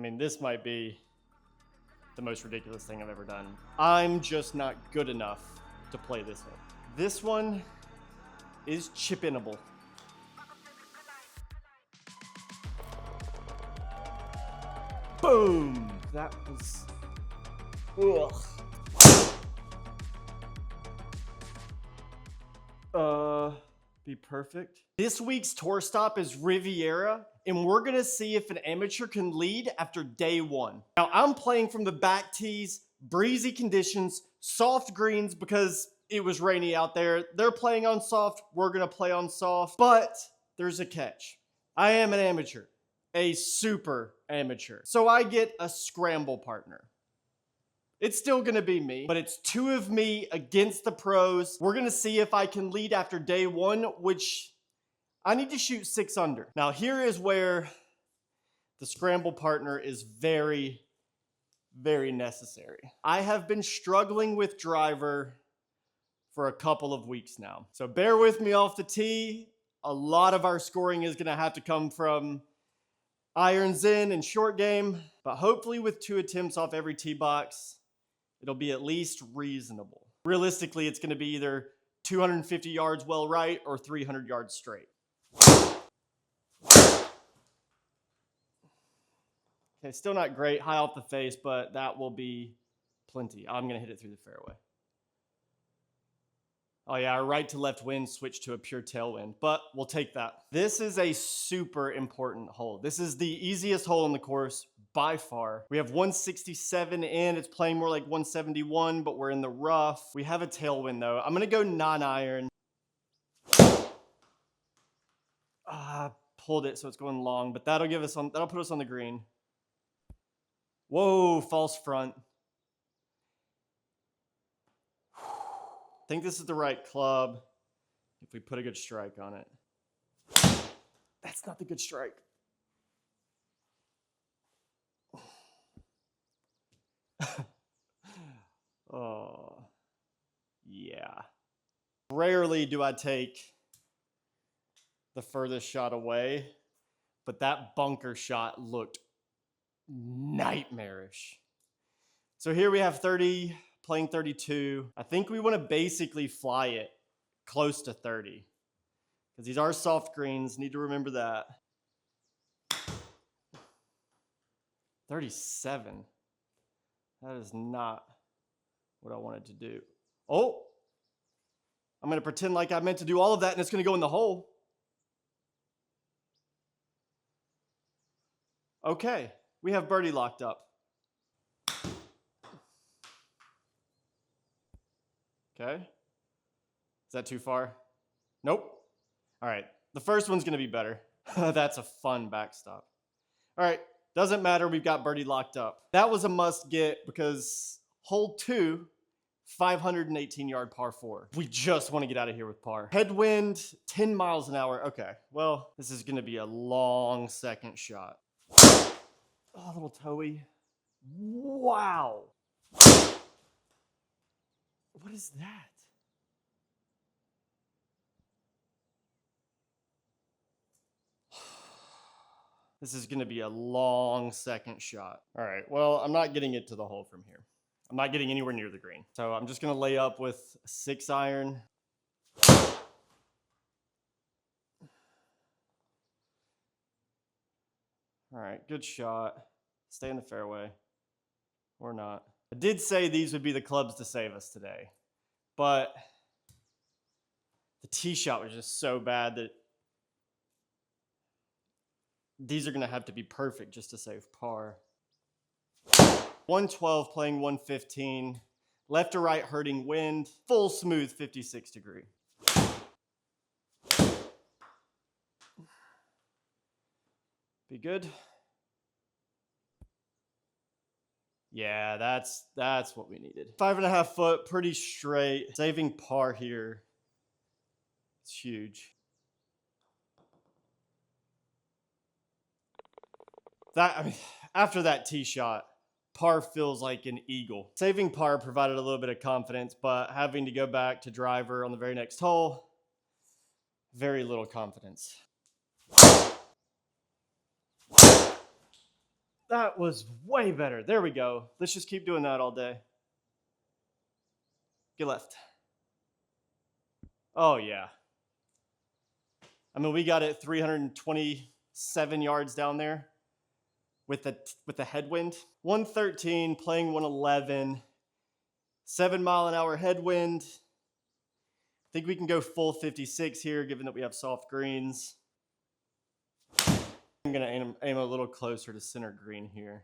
mean, this might be the most ridiculous thing I've ever done. I'm just not good enough to play this one. This one is chip-inable. Boom! That was... Ugh. Be perfect. This week's tour stop is Riviera, and we're gonna see if an amateur can lead after day one. Now, I'm playing from the back tees, breezy conditions, soft greens because it was rainy out there. They're playing on soft, we're gonna play on soft, but there's a catch. I am an amateur, a super amateur. So I get a scramble partner. It's still gonna be me, but it's two of me against the pros. We're gonna see if I can lead after day one, which I need to shoot 6 under. Now here is where the scramble partner is very, very necessary. I have been struggling with driver for a couple of weeks now. So bear with me off the tee. A lot of our scoring is gonna have to come from irons in and short game, but hopefully with 2 attempts off every tee box, it'll be at least reasonable. Realistically, it's gonna be either 250 yards well right or 300 yards straight. Okay, still not great, high off the face, but that will be plenty. I'm gonna hit it through the fairway. Oh yeah, our right to left wind switched to a pure tailwind, but we'll take that. This is a super important hole. This is the easiest hole in the course by far. We have 167 in, it's playing more like 171, but we're in the rough. We have a tailwind though. I'm gonna go 9-iron. Pulled it, so it's going long, but that'll put us on the green. Whoa, false front. I think this is the right club if we put a good strike on it. That's not the good strike. Oh, yeah. Rarely do I take the furthest shot away, but that bunker shot looked nightmarish. So here we have 30, playing 32. I think we want to basically fly it close to 30 because these are soft greens. Need to remember that. 37. That is not what I wanted to do. Oh, I'm going to pretend like I meant to do all of that and it's going to go in the hole. Okay, we have birdie locked up. Okay. Is that too far? Nope. All right, the first one's going to be better. That's a fun backstop. All right, doesn't matter, we've got birdie locked up. That was a must get because hole 2, 518-yard par 4. We just want to get out of here with par. Headwind, 10 miles an hour. Okay, well, this is going to be a long second shot. Oh, a little toey. Wow. What is that? This is going to be a long second shot. All right, well, I'm not getting it to the hole from here. I'm not getting anywhere near the green. So I'm just going to lay up with a 6-iron. All right, good shot. Stay in the fairway. Or not. I did say these would be the clubs to save us today, but the tee shot was just so bad that these are going to have to be perfect just to save par. 112 playing 115. Left to right hurting wind. Full smooth 56 degree. Be good. Yeah, that's what we needed. 5.5 foot, pretty straight. Saving par here. It's huge. After that tee shot, par feels like an eagle. Saving par provided a little bit of confidence, but having to go back to driver on the very next hole, very little confidence. That was way better. There we go. Let's just keep doing that all day. Get left. Oh, yeah. I mean, we got it 327 yards down there with the headwind. 113, playing 111. 7-mile-an-hour headwind. I think we can go full 56 here, given that we have soft greens. I'm going to aim a little closer to center green here.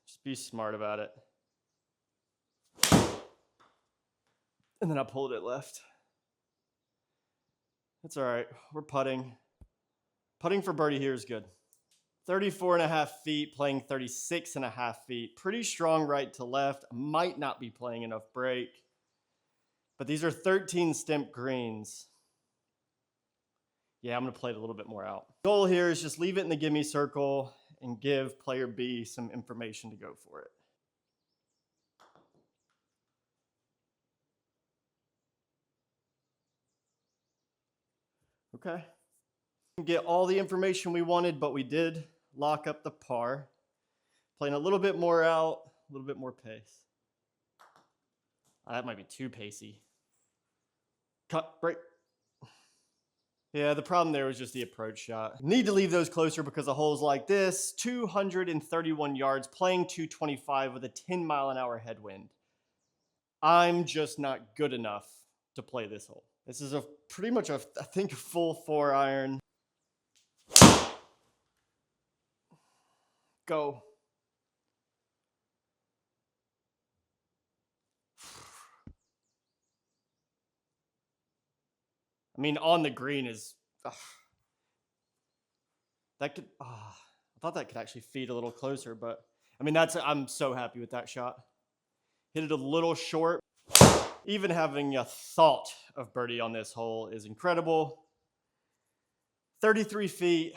Just be smart about it. And then I pulled it left. That's all right. We're putting. Putting for birdie here is good. 34.5 feet, playing 36.5 feet. Pretty strong right to left. I might not be playing enough break. But these are 13 stemp greens. Yeah, I'm going to play it a little bit more out. Goal here is just leave it in the gimme circle and give player B some information to go for it. Okay. Get all the information we wanted, but we did lock up the par. Playing a little bit more out, a little bit more pace. That might be too pacey. Cut, break. Yeah, the problem there was just the approach shot. Need to leave those closer because of holes like this. 231 yards, playing 225 with a 10-mile-an-hour headwind. I'm just not good enough to play this hole. This is pretty much I think, a full 4-iron. Go. I mean, on the green is... that could... I thought that could actually feed a little closer, but... I mean, I'm so happy with that shot. Hit it a little short. Even having a thought of birdie on this hole is incredible. 33 feet.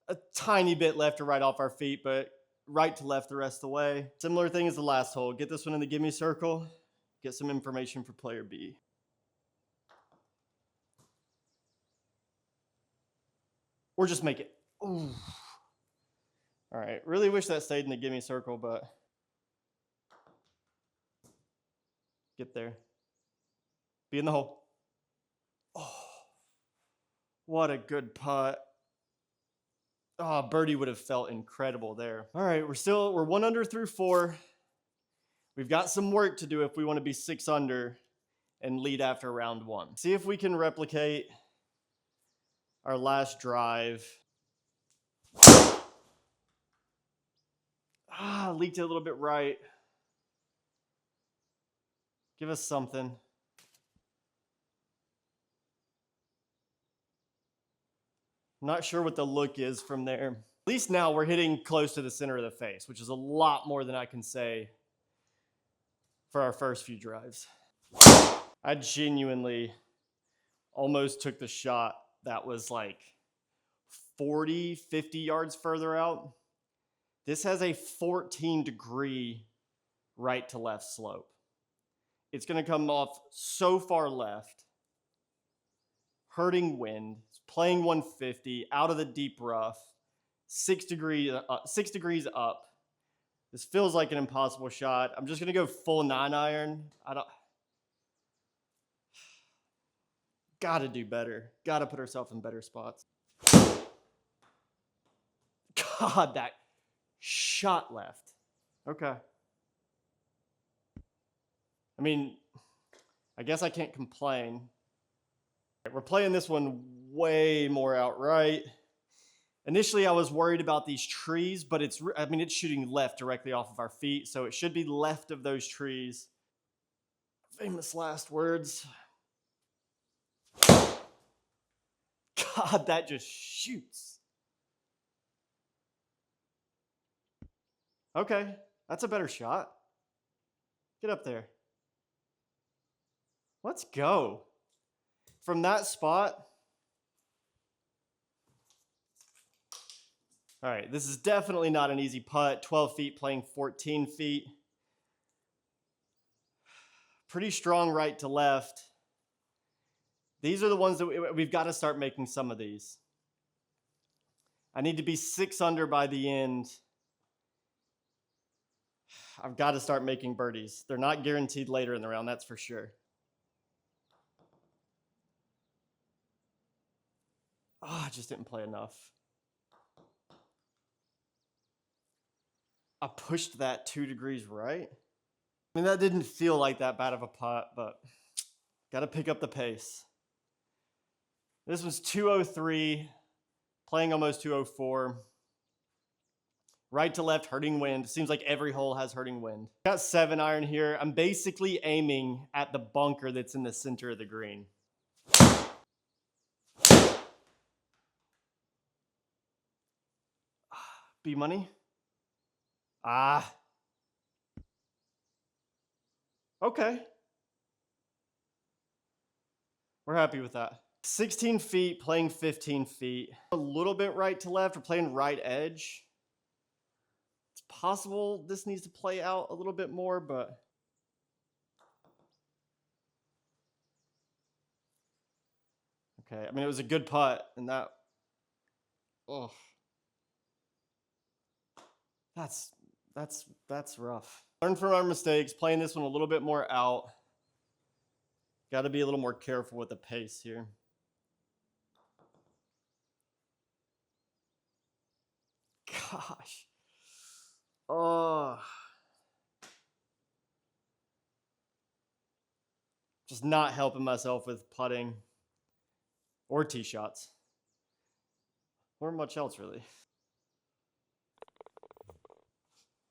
A tiny bit left or right off our feet, but right to left the rest of the way. Similar thing as the last hole. Get this one in the gimme circle. Get some information for player B. Or just make it. Ooh. All right. Really wish that stayed in the gimme circle, but get there. Be in the hole. Oh, what a good putt. Oh, birdie would have felt incredible there. All right, we're 1 under through 4. We've got some work to do if we want to be 6 under and lead after round 1. See if we can replicate our last drive. Leaked it a little bit right. Give us something. I'm not sure what the look is from there. At least now we're hitting close to the center of the face, which is a lot more than I can say for our first few drives. I genuinely almost took the shot that was like 40, 50 yards further out. This has a 14-degree right to left slope. It's going to come off so far left. Hurting wind, playing 150 out of the deep rough, 6 degrees up. This feels like an impossible shot. I'm just gonna go full 9-iron. Gotta do better. Gotta put ourselves in better spots. God, that shot left. Okay. I mean, I guess I can't complain. We're playing this one way more outright. Initially, I was worried about these trees, but it's shooting left directly off of our feet, so it should be left of those trees. Famous last words. God, that just shoots. Okay, that's a better shot. Get up there. Let's go. From that spot. All right, this is definitely not an easy putt. 12 feet playing 14 feet. Pretty strong right to left. These are the ones that we've got to start making some of these. I need to be 6 under by the end. I've got to start making birdies. They're not guaranteed later in the round, that's for sure. Oh, I just didn't play enough. I pushed that 2 degrees right. I mean, that didn't feel like that bad of a putt, but got to pick up the pace. This was 203, playing almost 204. Right to left, hurting wind. Seems like every hole has hurting wind. Got 7 iron here. I'm basically aiming at the bunker that's in the center of the green. B money. Ah. Okay. We're happy with that. 16 feet, playing 15 feet. A little bit right to left. We're playing right edge. It's possible this needs to play out a little bit more, but okay. I mean, it was a good putt, and that, oh, that's rough. Learn from our mistakes. Playing this one a little bit more out. Got to be a little more careful with the pace here. Gosh. Oh. Just not helping myself with putting or tee shots. Or much else, really.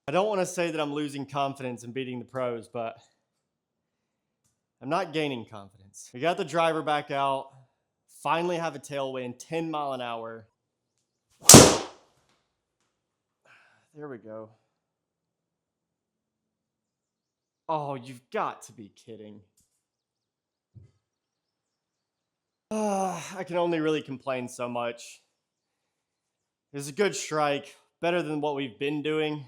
I don't want to say that I'm losing confidence in beating the pros, but I'm not gaining confidence. We got the driver back out. Finally have a tailwind, 10 mile an hour. There we go. Oh, you've got to be kidding. I can only really complain so much. It was a good strike, better than what we've been doing.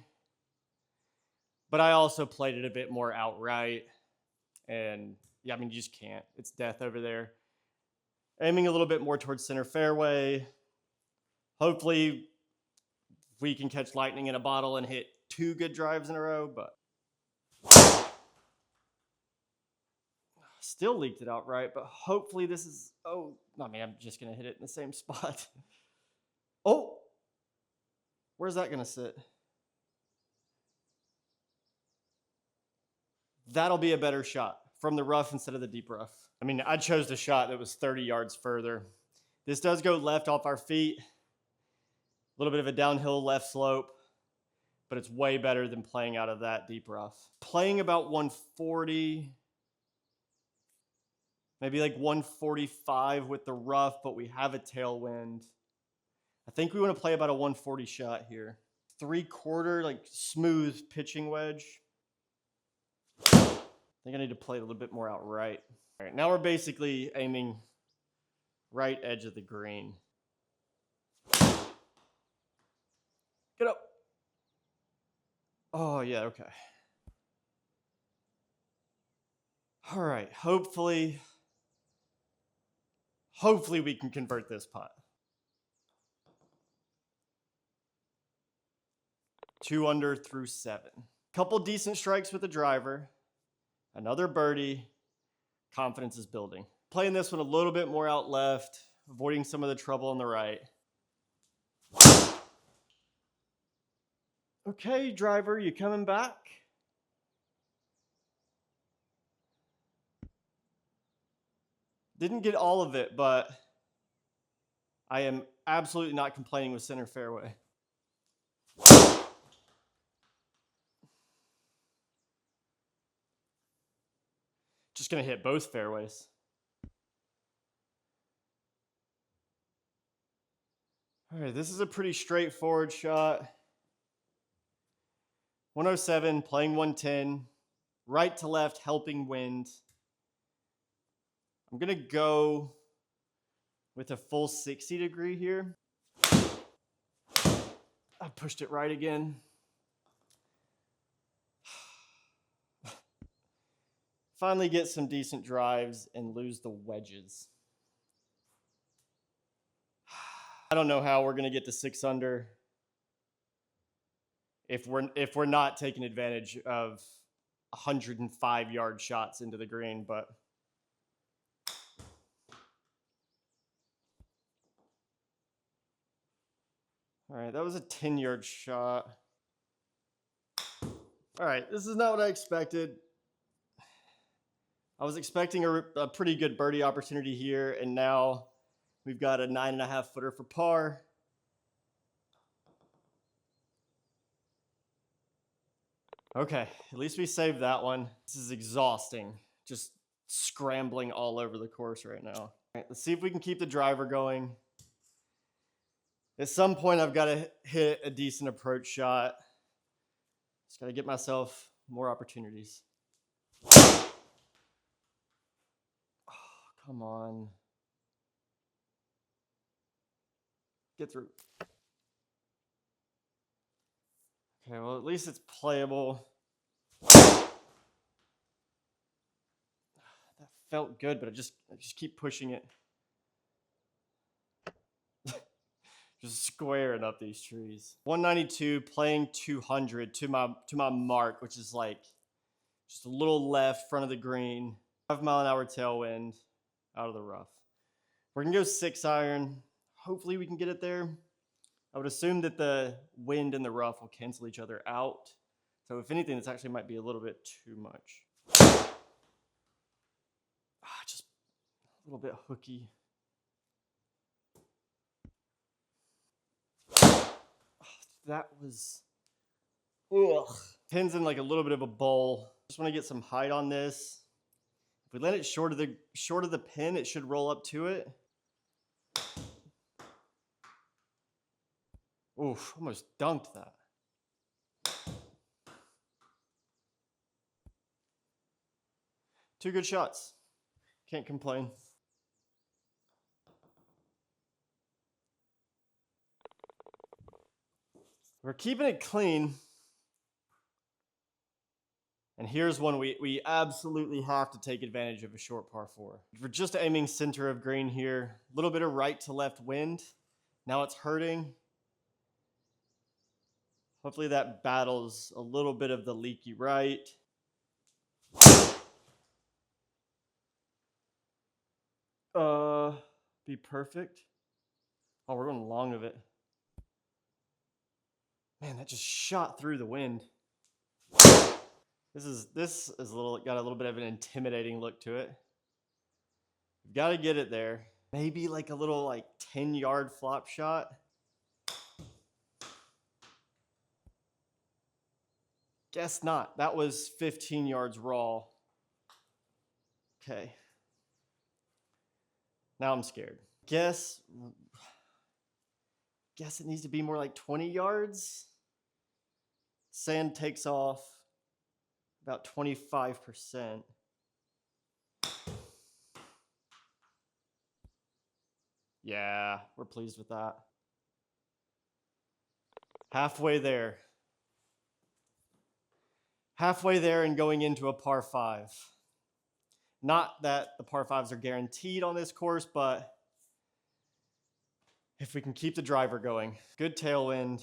But I also played it a bit more outright. And yeah, I mean, you just can't. It's death over there. Aiming a little bit more towards center fairway. Hopefully we can catch lightning in a bottle and hit 2 good drives in a row, but still leaked it out right. But hopefully this is, oh, I mean, I'm just going to hit it in the same spot. Oh, where's that going to sit? That'll be a better shot from the rough instead of the deep rough. I mean, I chose the shot that was 30 yards further. This does go left off our feet. A little bit of a downhill left slope, but it's way better than playing out of that deep rough. Playing about 140, maybe like 145 with the rough, but we have a tailwind. I think we want to play about a 140 shot here. 3/4, like smooth pitching wedge. I think I need to play it a little bit more outright. All right, now we're basically aiming right edge of the green. Get up. Oh, yeah, okay. All right, hopefully we can convert this putt. 2 under through 7. Couple decent strikes with the driver. Another birdie. Confidence is building. Playing this one a little bit more out left, avoiding some of the trouble on the right. Okay, driver, you coming back? Didn't get all of it, but I am absolutely not complaining with center fairway. Just going to hit both fairways. All right, this is a pretty straightforward shot. 107, playing 110. Right to left, helping wind. I'm going to go with a full 60 degree here. I pushed it right again. Finally get some decent drives and lose the wedges. I don't know how we're gonna get to 6 under if we're not taking advantage of 105-yard shots into the green, but all right, that was a 10-yard shot. All right, this is not what I expected. I was expecting a pretty good birdie opportunity here, and now we've got a 9.5 footer for par. Okay, at least we saved that one. This is exhausting, just scrambling all over the course right now. All right, let's see if we can keep the driver going. At some point, I've got to hit a decent approach shot. Just got to get myself more opportunities. Oh, come on. Get through. Okay, well, at least it's playable. That felt good, but I just keep pushing it. Just squaring up these trees. 192, playing 200 to my mark, which is like just a little left, front of the green. 5-mile-an-hour tailwind out of the rough. We're gonna go 6 iron. Hopefully we can get it there. I would assume that the wind and the rough will cancel each other out. So if anything, this actually might be a little bit too much. Just a little bit hooky. That was, ugh. Pin's in like a little bit of a bowl. Just want to get some height on this. If we let it short of the pin, it should roll up to it. Oof, almost dunked that. Two good shots. Can't complain. We're keeping it clean. And here's one we absolutely have to take advantage of, a short par 4. We're just aiming center of green here. A little bit of right to left wind. Now it's hurting. Hopefully that battles a little bit of the leaky right. Be perfect. Oh, we're going long of it. Man, that just shot through the wind. This is got a little bit of an intimidating look to it. We've got to get it there. Maybe like a little 10-yard flop shot. Guess not. That was 15 yards raw. Okay. Now I'm scared. Guess it needs to be more like 20 yards. Sand takes off about 25%. Yeah, we're pleased with that. Halfway there. Halfway there and going into a par 5. Not that the par 5s are guaranteed on this course, but if we can keep the driver going, good tailwind.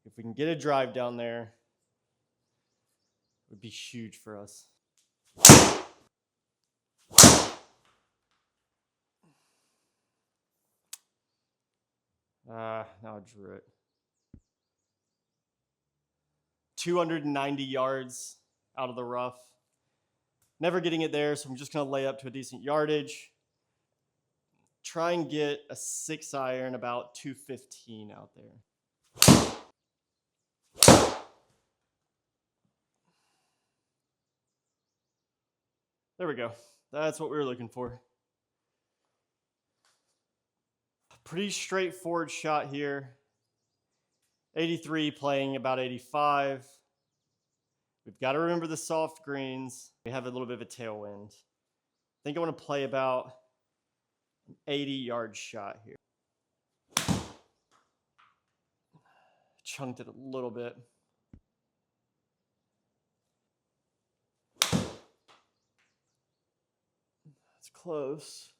If we can get a drive down there, it would be huge for us. Now I drew it. 290 yards out of the rough. Never getting it there, so I'm just going to lay up to a decent yardage. Try and get a 6 iron about 215 out there. There we go. That's what we were looking for. Pretty straightforward shot here. 83 playing about 85. We've got to remember the soft greens. We have a little bit of a tailwind. I think I want to play about an 80-yard shot here. Chunked it a little bit. That's close.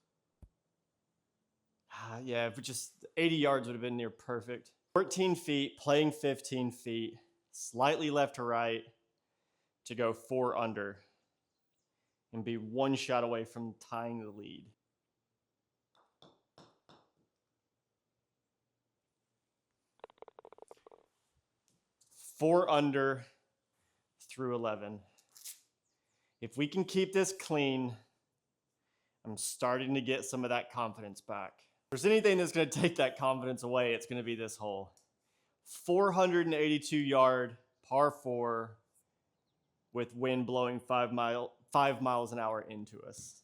Yeah, if it just 80 yards would have been near perfect. 14 feet, playing 15 feet, slightly left to right to go 4 under and be 1 shot away from tying the lead. Four under through 11. If we can keep this clean, I'm starting to get some of that confidence back. If there's anything that's going to take that confidence away, it's going to be this hole. 482 yard par 4 with wind blowing 5 miles an hour into us.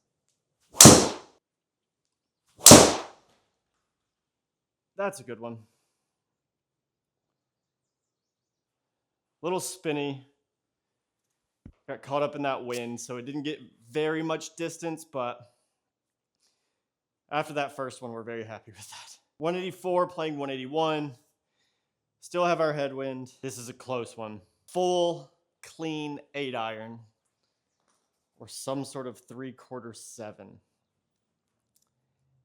That's a good one. Little spinny. Got caught up in that wind, so it didn't get very much distance, but after that first one, we're very happy with that. 184 playing 181. Still have our headwind. This is a close one. Full, clean 8-iron or some sort of 3/4 7.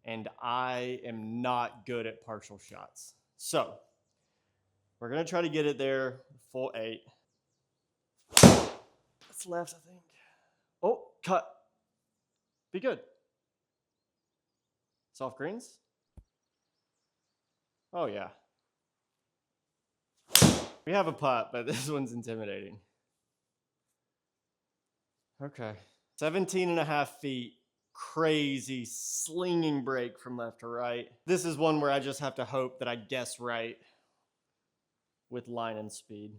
And I am not good at partial shots. So we're going to try to get it there, full 8. That's left, I think. Oh, cut. Be good. Soft greens? Oh, yeah. We have a putt, but this one's intimidating. Okay. 17.5 feet. Crazy slinging break from left to right. This is one where I just have to hope that I guess right with line and speed.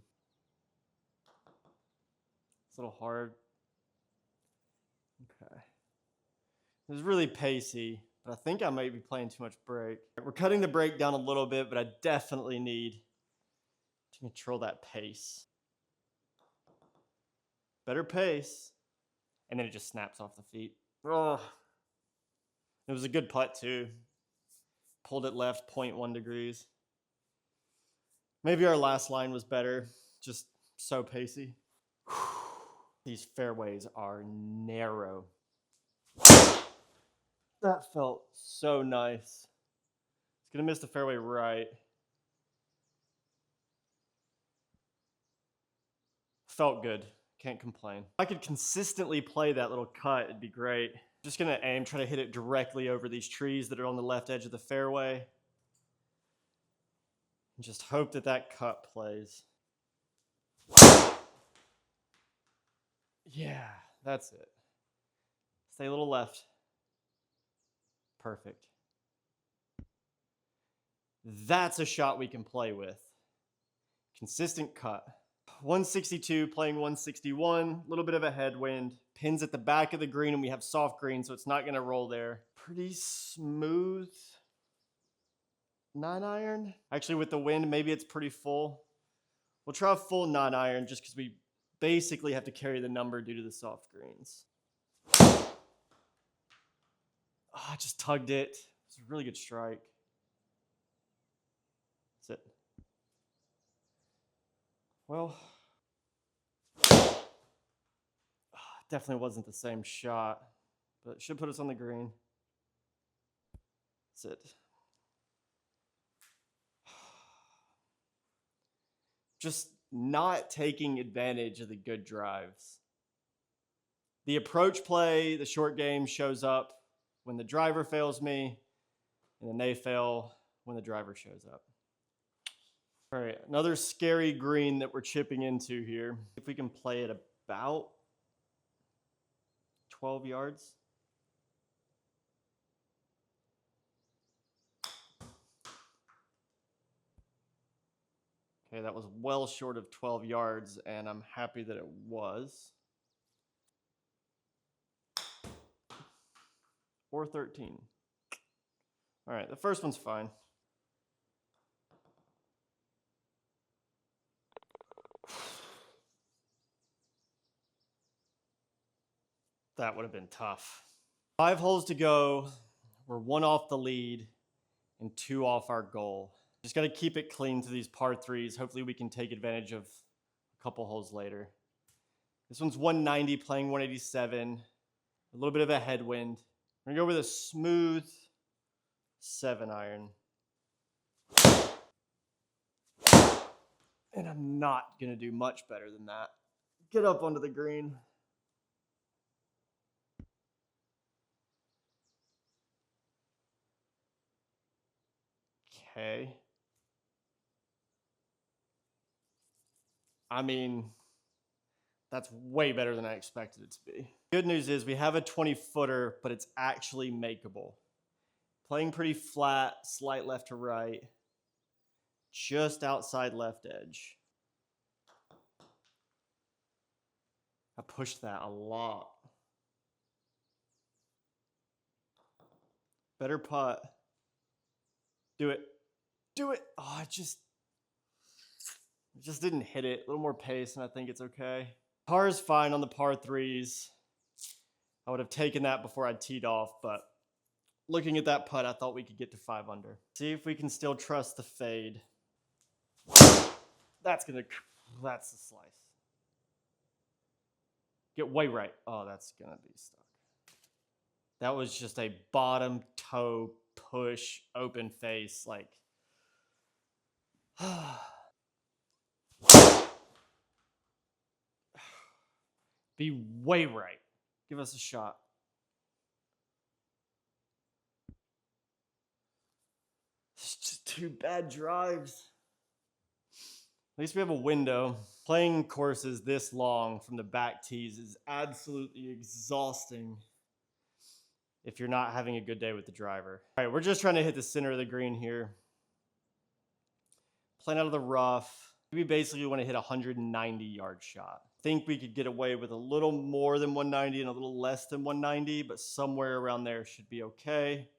It's a little hard. Okay. It was really pacey, but I think I might be playing too much break. We're cutting the break down a little bit, but I definitely need to control that pace. Better pace. And then it just snaps off the feet. Oh. It was a good putt too. Pulled it left 0.1 degrees. Maybe our last line was better. Just so pacey. These fairways are narrow. That felt so nice. It's gonna miss the fairway right. Felt good. Can't complain. If I could consistently play that little cut, it'd be great. Just gonna aim, try to hit it directly over these trees that are on the left edge of the fairway. And just hope that that cut plays. Yeah, that's it. Stay a little left. Perfect. That's a shot we can play with. Consistent cut. 162 playing 161, a little bit of a headwind. Pins at the back of the green, and we have soft green, so it's not going to roll there. Pretty smooth 9-iron. Actually, with the wind, maybe it's pretty full. We'll try a full 9-iron just because we basically have to carry the number due to the soft greens. Oh, I just tugged it. It's a really good strike. That's it. Well, definitely wasn't the same shot, but it should put us on the green. That's it. Just not taking advantage of the good drives. The approach play, the short game shows up when the driver fails me, and then they fail when the driver shows up. All right, another scary green that we're chipping into here. If we can play it about 12 yards. Okay, that was well short of 12 yards, and I'm happy that it was. Or 13. All right, the first one's fine. That would have been tough. 5 holes to go. We're 1 off the lead and 2 off our goal. Just got to keep it clean to these par 3s. Hopefully we can take advantage of a couple holes later. This one's 190 playing 187. A little bit of a headwind. We're going to go with a smooth 7 iron. And I'm not going to do much better than that. Get up onto the green. Okay. I mean, that's way better than I expected it to be. Good news is we have a 20-footer, but it's actually makeable. Playing pretty flat, slight left to right, just outside left edge. I pushed that a lot. Better putt. Do it. Do it. Oh, it just didn't hit it. A little more pace, and I think it's okay. Par is fine on the par threes. I would have taken that before I teed off, but looking at that putt, I thought we could get to 5 under. See if we can still trust the fade. That's the slice. Get way right. Oh, that's gonna be stuck. That was just a bottom toe push, open face, like. Be way right. Give us a shot. It's just 2 bad drives. At least we have a window. Playing courses this long from the back tees is absolutely exhausting if you're not having a good day with the driver. All right, we're just trying to hit the center of the green here. Playing out of the rough. We basically want to hit a 190-yard shot. Think we could get away with a little more than 190 and a little less than 190, but somewhere around there should be okay.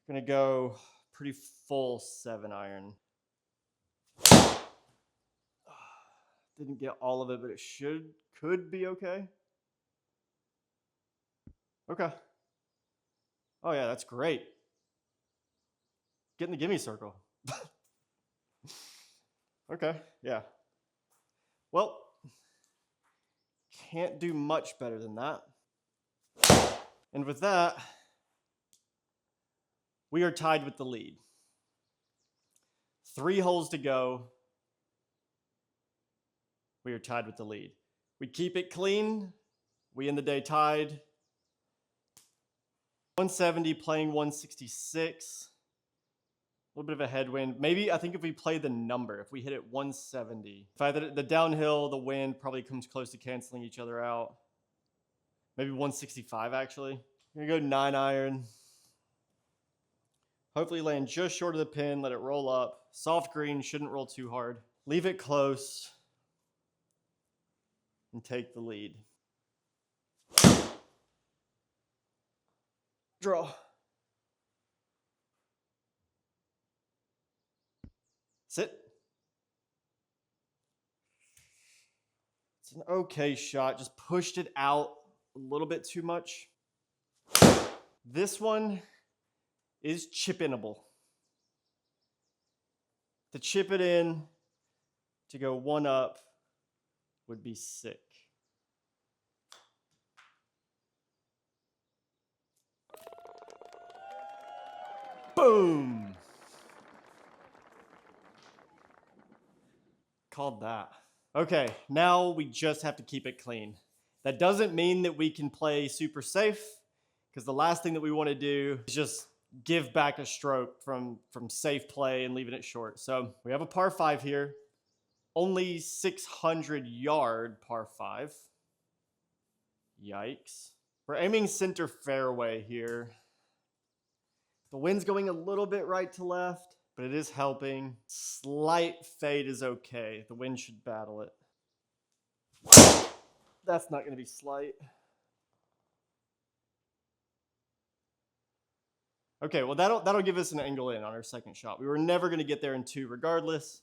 Gonna go pretty full 7 iron. Didn't get all of it, but it could be okay. Okay. Oh yeah, that's great. Get in the gimme circle. Okay, yeah. Well, can't do much better than that. And with that, we are tied with the lead. 3 holes to go. We are tied with the lead. We keep it clean. We end the day tied. 170 playing 166. A little bit of a headwind. Maybe, I think if we play the number, if we hit it 170. If either the downhill, the wind probably comes close to canceling each other out. Maybe 165 actually. I'm gonna go 9 iron. Hopefully land just short of the pin, let it roll up. Soft green, shouldn't roll too hard. Leave it close and take the lead. Draw. Sit. It's an okay shot. Just pushed it out a little bit too much. This one is chip-inable. To chip it in, to go 1 up, would be sick. Boom! Called that. Okay, now we just have to keep it clean. That doesn't mean that we can play super safe, because the last thing that we want to do is just give back a stroke from safe play and leaving it short. So we have a par 5 here. Only 600-yard par 5. Yikes. We're aiming center fairway here. The wind's going a little bit right to left, but it is helping. Slight fade is okay. The wind should battle it. That's not going to be slight. Okay, well that'll give us an angle in on our second shot. We were never going to get there in 2 regardless.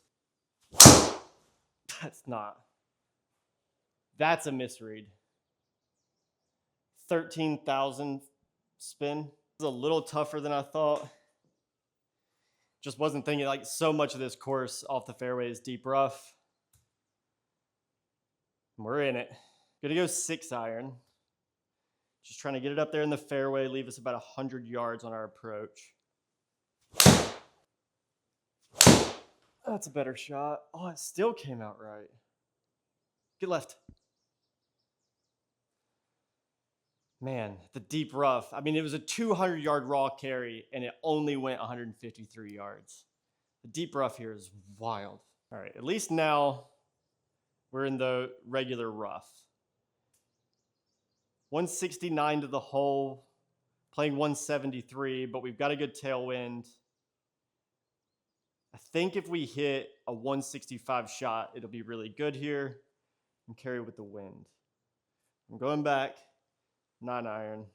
That's not. That's a misread. 13,000 spin. It's a little tougher than I thought. Just wasn't thinking, like, so much of this course off the fairway is deep rough. We're in it. Gonna go 6 iron. Just trying to get it up there in the fairway, leave us about 100 yards on our approach. That's a better shot. Oh, it still came out right. Get left. Man, the deep rough. I mean, it was a 200-yard raw carry, and it only went 153 yards. The deep rough here is wild. All right, at least now we're in the regular rough. 169 to the hole, playing 173, but we've got a good tailwind. I think if we hit a 165 shot, it'll be really good here and carry with the wind. I'm going back, 9-iron.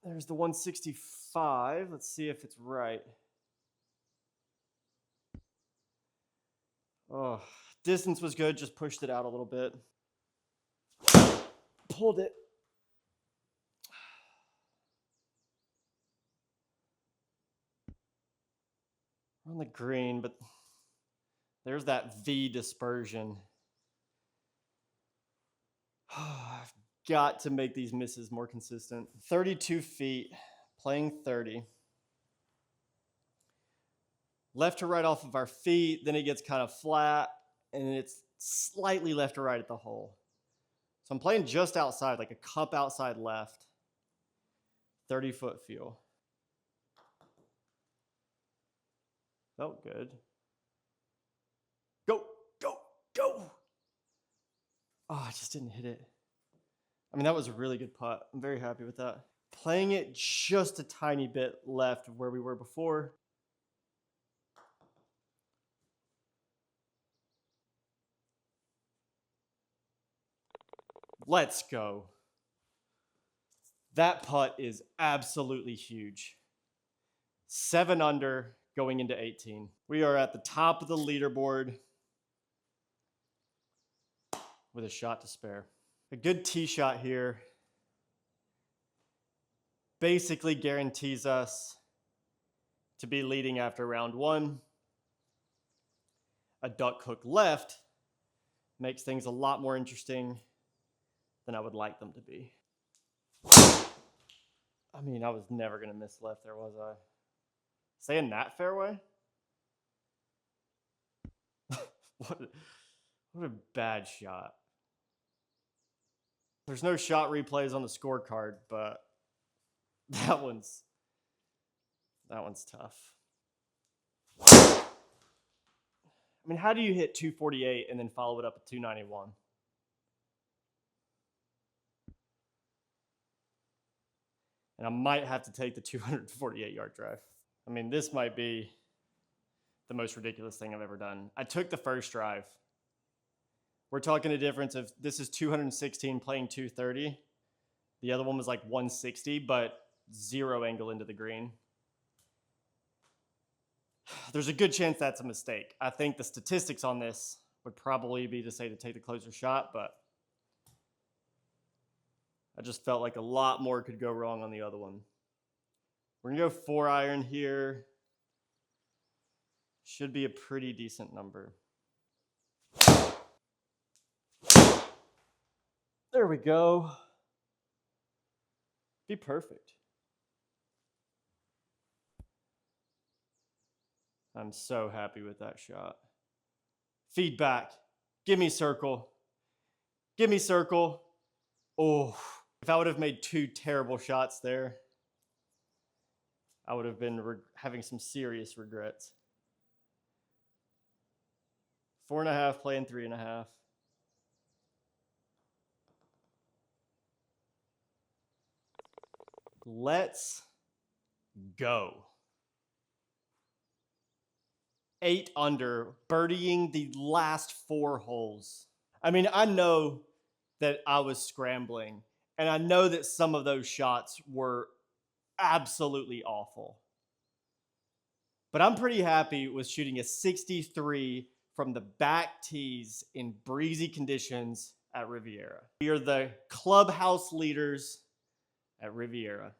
There's the 165. Let's see if it's right. Oh, distance was good, just pushed it out a little bit. Pulled it. We're on the green, but there's that V dispersion. I've got to make these misses more consistent. 32 feet, playing 30. Left to right off of our feet, then it gets kind of flat, and it's slightly left to right at the hole. So I'm playing just outside, like a cup outside left. 30-foot feel. Felt good. Go, go, go. Oh, I just didn't hit it. I mean, that was a really good putt. I'm very happy with that. Playing it just a tiny bit left of where we were before. Let's go. That putt is absolutely huge. 7 under going into 18. We are at the top of the leaderboard with a shot to spare. A good tee shot here basically guarantees us to be leading after round 1. A duck hook left makes things a lot more interesting than I would like them to be. I mean, I was never going to miss left there, was I? Stay in that fairway? What a bad shot. There's no shot replays on the scorecard, but that one's tough. I mean, how do you hit 248 and then follow it up at 291? And I might have to take the 248-yard drive. I mean, this might be the most ridiculous thing I've ever done. I took the first drive. We're talking a difference of, this is 216 playing 230. The other one was like 160, but 0 angle into the green. There's a good chance that's a mistake. I think the statistics on this would probably be to say to take the closer shot, but I just felt like a lot more could go wrong on the other one. We're going to go 4-iron here. Should be a pretty decent number. There we go. Be perfect. I'm so happy with that shot. Feedback. Give me circle. Give me circle. Oh, if I would have made 2 terrible shots there, I would have been having some serious regrets. 4.5 playing 3.5. Let's go. 8 under, birdieing the last 4 holes. I mean, I know that I was scrambling, and I know that some of those shots were absolutely awful. But I'm pretty happy with shooting a 63 from the back tees in breezy conditions at Riviera. We are the clubhouse leaders at Riviera.